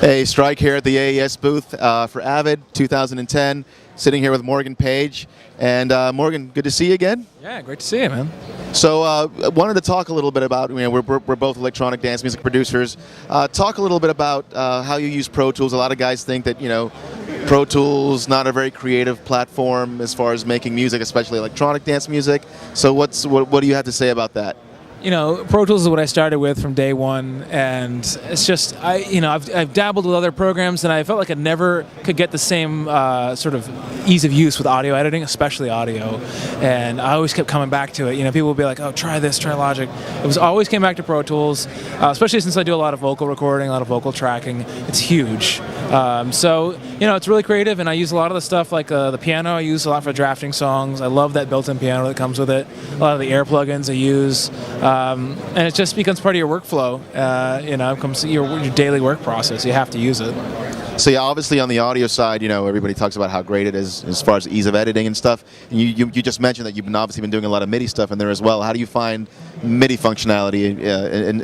Hey, Strike here at the AES booth for Avid 2010, sitting here with Morgan Page. And Morgan, good to see you again. Yeah, great to see you, man. So wanted to talk a little bit about, we're both electronic dance music producers. Talk a little bit about how you use Pro Tools. A lot of guys think that, Pro Tools not a very creative platform as far as making music, especially electronic dance music. So what do you have to say about that? Pro Tools is what I started with from day one, and it's just I've dabbled with other programs, and I felt like I never could get the same sort of ease of use with audio editing, especially audio. And I always kept coming back to it. People would be like, "Oh, try this, try Logic." It was always came back to Pro Tools, especially since I do a lot of vocal recording, a lot of vocal tracking. It's huge. So it's really creative, and I use a lot of the stuff like the piano. I use a lot for drafting songs. I love that built-in piano that comes with it. A lot of the air plugins I use. And it just becomes part of your workflow. It becomes your daily work process. You have to use it. So yeah, obviously on the audio side, everybody talks about how great it is as far as ease of editing and stuff. And you just mentioned that you've obviously been doing a lot of MIDI stuff in there as well. How do you find MIDI functionality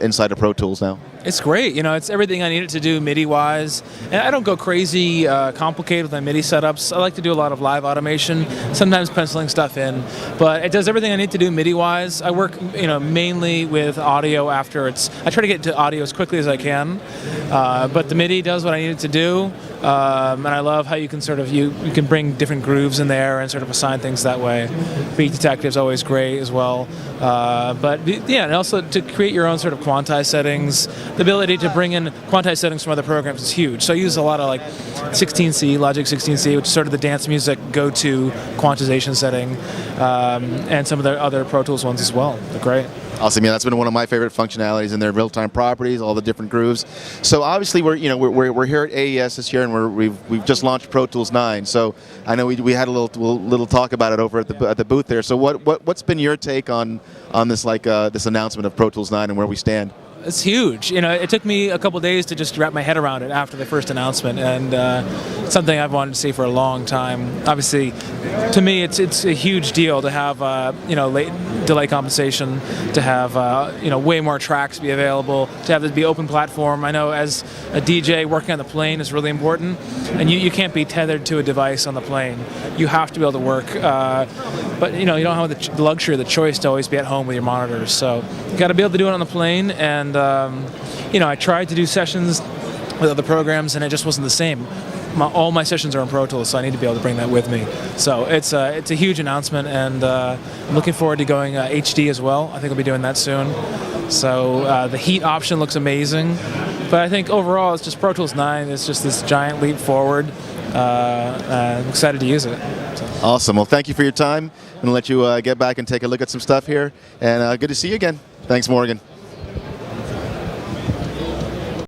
inside of Pro Tools now? It's great. It's everything I need it to do MIDI-wise. And I don't go crazy complicated with my MIDI setups. I like to do a lot of live automation, sometimes penciling stuff in. But it does everything I need to do MIDI-wise. I work, mainly with audio after I try to get to audio as quickly as I can. But the MIDI does what I need it to do. And I love how you can you can bring different grooves in there and sort of assign things that way. Beat Detective is always great as well. And also to create your own sort of quantized settings. The ability to bring in quantized settings from other programs is huge. So I use a lot of 16C, Logic 16C, which is sort of the dance music go-to quantization setting, and some of the other Pro Tools ones as well. They're great. Awesome, yeah, that's been one of my favorite functionalities in their real-time properties, all the different grooves. So obviously we're here at AES this year, and we've just launched Pro Tools 9. So I know we had a little talk about it over at the booth there. So what's been your take on this this announcement of Pro Tools 9 and where we stand? It's huge. It took me a couple days to just wrap my head around it after the first announcement, and it's something I've wanted to see for a long time. Obviously, to me, it's a huge deal to have late delay compensation, to have way more tracks be available, to have it be open platform. I know as a DJ, working on the plane is really important, and you can't be tethered to a device on the plane. You have to be able to work, but you don't have the luxury or the choice to always be at home with your monitors. So you got to be able to do it on the plane. And I tried to do sessions with other programs, and it just wasn't the same. All my sessions are in Pro Tools, so I need to be able to bring that with me. So it's a huge announcement, and I'm looking forward to going HD as well. I think I'll be doing that soon. So the heat option looks amazing, but I think overall it's just Pro Tools 9. It's just this giant leap forward. I'm excited to use it. So. Awesome. Well, thank you for your time. I'm going to let you get back and take a look at some stuff here, and good to see you again. Thanks, Morgan.